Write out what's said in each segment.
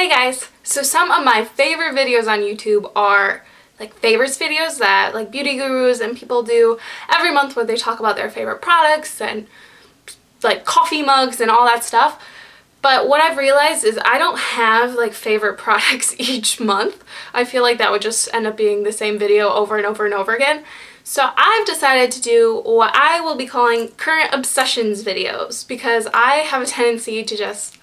Hey guys! So some of my favorite videos on YouTube are like favorites videos that like beauty gurus and people do every month where they talk about their favorite products and like coffee mugs and all that stuff. But what I've realized is I don't have like favorite products each month. I feel like that would just end up being the same video over and over and over again. So I've decided to do what I will be calling current obsessions videos because I have a tendency to just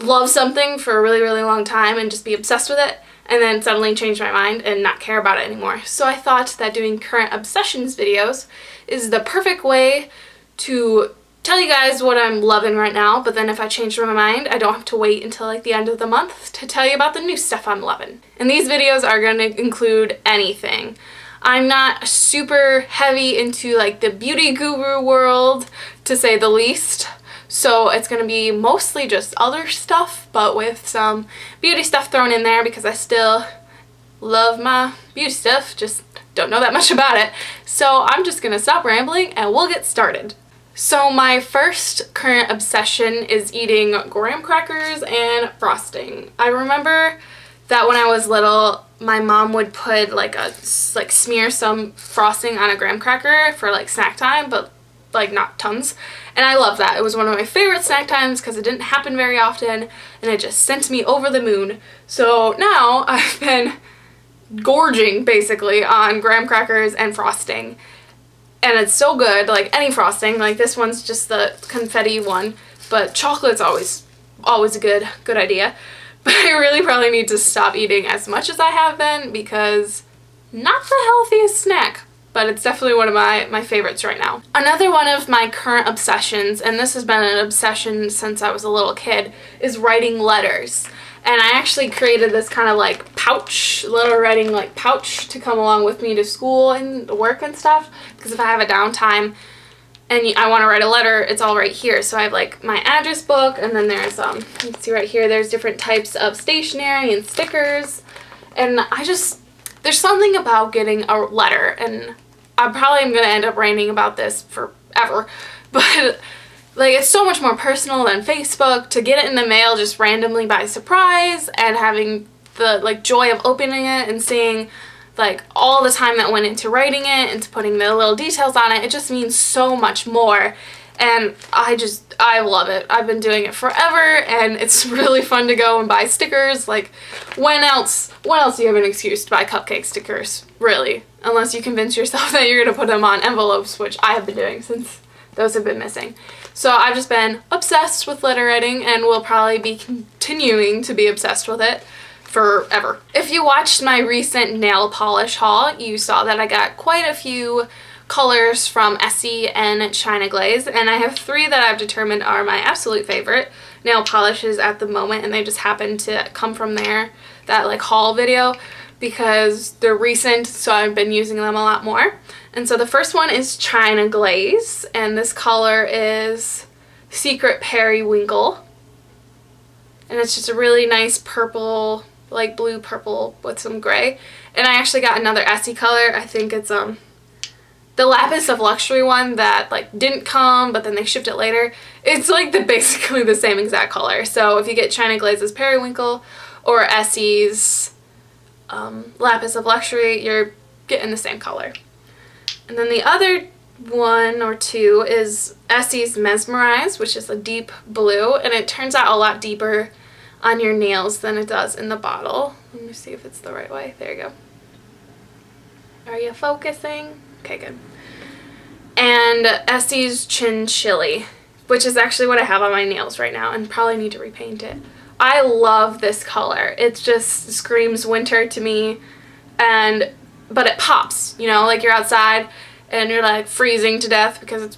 love something for a really long time and just be obsessed with it and then suddenly change my mind and not care about it anymore. So I thought that doing current obsessions videos is the perfect way to tell you guys what I'm loving right now, but then if I change my mind, I don't have to wait until like the end of the month to tell you about the new stuff I'm loving. And these videos are going to include anything. I'm not super heavy into like the beauty guru world, to say the least. So it's going to be mostly just other stuff, but with some beauty stuff thrown in there because I still love my beauty stuff, just don't know that much about it. So I'm just going to stop rambling and we'll get started. So my first current obsession is eating graham crackers and frosting. I remember that when I was little, my mom would put smear some frosting on a graham cracker for like snack time, but like not tons, and I love that. It was one of my favorite snack times because it didn't happen very often and it just sent me over the moon. So now I've been gorging basically on graham crackers and frosting, and it's so good. Like any frosting, like this one's just the confetti one, but chocolate's always a good idea. But I really probably need to stop eating as much as I have been because not the healthiest snack, but it's definitely one of my favorites right now. Another one of my current obsessions, and this has been an obsession since I was a little kid, is writing letters. And I actually created this kind of like pouch, letter writing like pouch to come along with me to school and work and stuff, because if I have a downtime and I want to write a letter, it's all right here. So I have like my address book, and then there's you can see right here, there's different types of stationery and stickers, and there's something about getting a letter, and I probably am going to end up ranting about this forever, but like it's so much more personal than Facebook to get it in the mail just randomly by surprise and having the like joy of opening it and seeing like all the time that went into writing it and to putting the little details on it. It just means so much more, and I love it. I've been doing it forever, and it's really fun to go and buy stickers. Like when else do you have an excuse to buy cupcake stickers, really? Unless you convince yourself that you're going to put them on envelopes, which I have been doing since those have been missing. So I've just been obsessed with letter writing and will probably be continuing to be obsessed with it forever. If you watched my recent nail polish haul, you saw that I got quite a few colors from Essie and China Glaze, and I have 3 that I've determined are my absolute favorite nail polishes at the moment, and they just happen to come from that like haul video because they're recent, so I've been using them a lot more. And so the first one is China Glaze, and this color is Secret Periwinkle, and it's just a really nice purple, like blue purple with some gray. And I actually got another Essie color. I think it's the Lapis of Luxury one that like didn't come, but then they shipped it later. It's like basically the same exact color. So if you get China Glaze's Periwinkle or Essie's Lapis of Luxury, you're getting the same color. And then the other one or two is Essie's Mesmerize, which is a deep blue, and it turns out a lot deeper on your nails than it does in the bottle. Let me see if it's the right way. There you go. Are you focusing? Okay, good. And Essie's Chinchilli, which is actually what I have on my nails right now and probably need to repaint it. I love this color. It just screams winter to me, but it pops, you know, like you're outside and you're like freezing to death because it's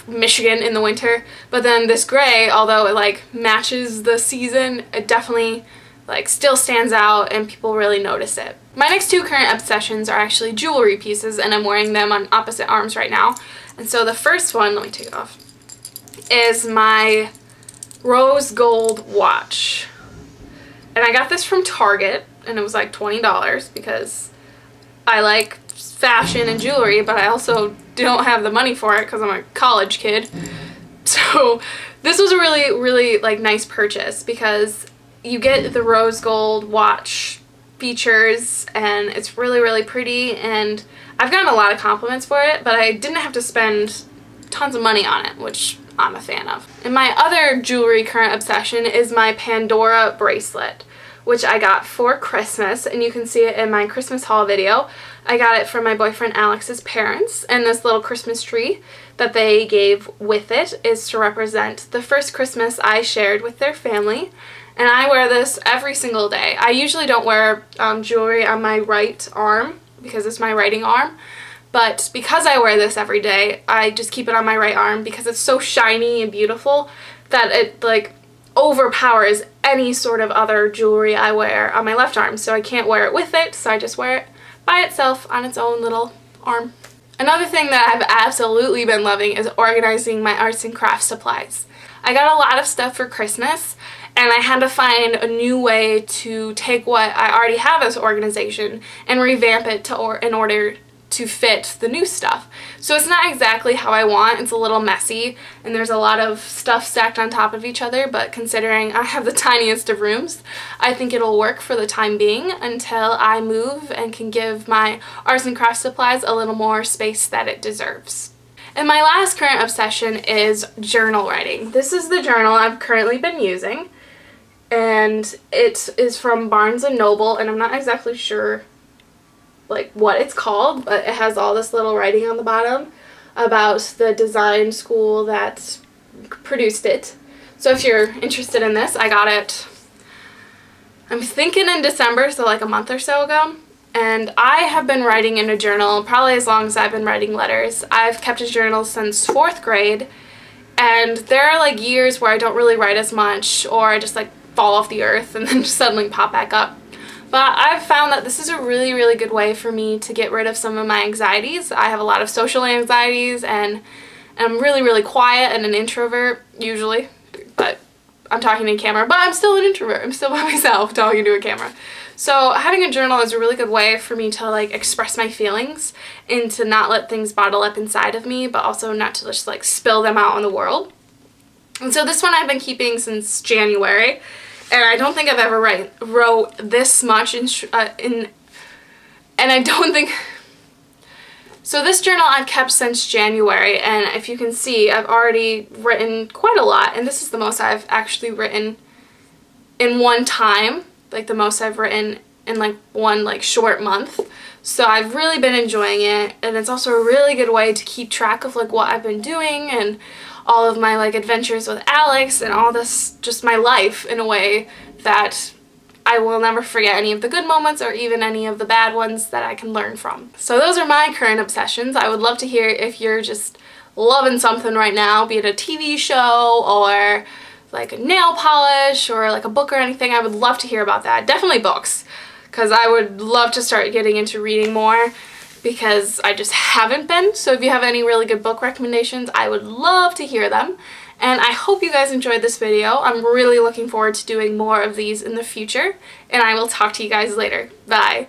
Michigan in the winter, but then this gray, although it like matches the season, it definitely like still stands out and people really notice it. My next 2 current obsessions are actually jewelry pieces, and I'm wearing them on opposite arms right now. And so the first one, let me take it off, is my rose gold watch. And I got this from Target, and it was like $20 because I like fashion and jewelry, but I also don't have the money for it because I'm a college kid. So this was a really like nice purchase because you get the rose gold watch features, and it's really, really pretty, and I've gotten a lot of compliments for it, but I didn't have to spend tons of money on it, which I'm a fan of. And my other jewelry current obsession is my Pandora bracelet, which I got for Christmas, and you can see it in my Christmas haul video. I got it from my boyfriend Alex's parents, and this little Christmas tree that they gave with it is to represent the first Christmas I shared with their family, and I wear this every single day. I usually don't wear jewelry on my right arm because it's my writing arm, but because I wear this every day, I just keep it on my right arm because it's so shiny and beautiful that it like overpowers any sort of other jewelry I wear on my left arm. So I can't wear it with it, so I just wear it by itself on its own little arm. Another thing that I've absolutely been loving is organizing my arts and crafts supplies. I got a lot of stuff for Christmas, and I had to find a new way to take what I already have as organization and revamp it in order to fit the new stuff. So it's not exactly how I want. It's a little messy, and there's a lot of stuff stacked on top of each other, but considering I have the tiniest of rooms, I think it'll work for the time being until I move and can give my arts and crafts supplies a little more space that it deserves. And my last current obsession is journal writing. This is the journal I've currently been using, and it is from Barnes & Noble, and I'm not exactly sure like what it's called, but it has all this little writing on the bottom about the design school that produced it. So if you're interested in this, I got it, I'm thinking in December, so like a month or so ago. And I have been writing in a journal probably as long as I've been writing letters. I've kept a journal since 4th grade, and there are like years where I don't really write as much, or I just like fall off the earth and then just suddenly pop back up. But I've found that this is a really, really good way for me to get rid of some of my anxieties. I have a lot of social anxieties, and I'm really, really quiet and an introvert usually, but I'm talking to a camera, but I'm still an introvert. I'm still by myself talking to a camera. So having a journal is a really good way for me to like express my feelings and to not let things bottle up inside of me, but also not to just like spill them out in the world. And so this one I've been keeping since January. And I don't think I've ever wrote this much and I don't think, so this journal I've kept since January, and if you can see, I've already written quite a lot, and this is the most I've actually written in one time, like the most I've written in like one like short month. So I've really been enjoying it, and it's also a really good way to keep track of like what I've been doing and all of my like adventures with Alex and all this, just my life in a way that I will never forget any of the good moments or even any of the bad ones that I can learn from. So those are my current obsessions. I would love to hear if you're just loving something right now, be it a TV show or like a nail polish or like a book or anything. I would love to hear about that. Definitely books, because I would love to start getting into reading more, because I just haven't been. So if you have any really good book recommendations, I would love to hear them. And I hope you guys enjoyed this video. I'm really looking forward to doing more of these in the future, and I will talk to you guys later. Bye!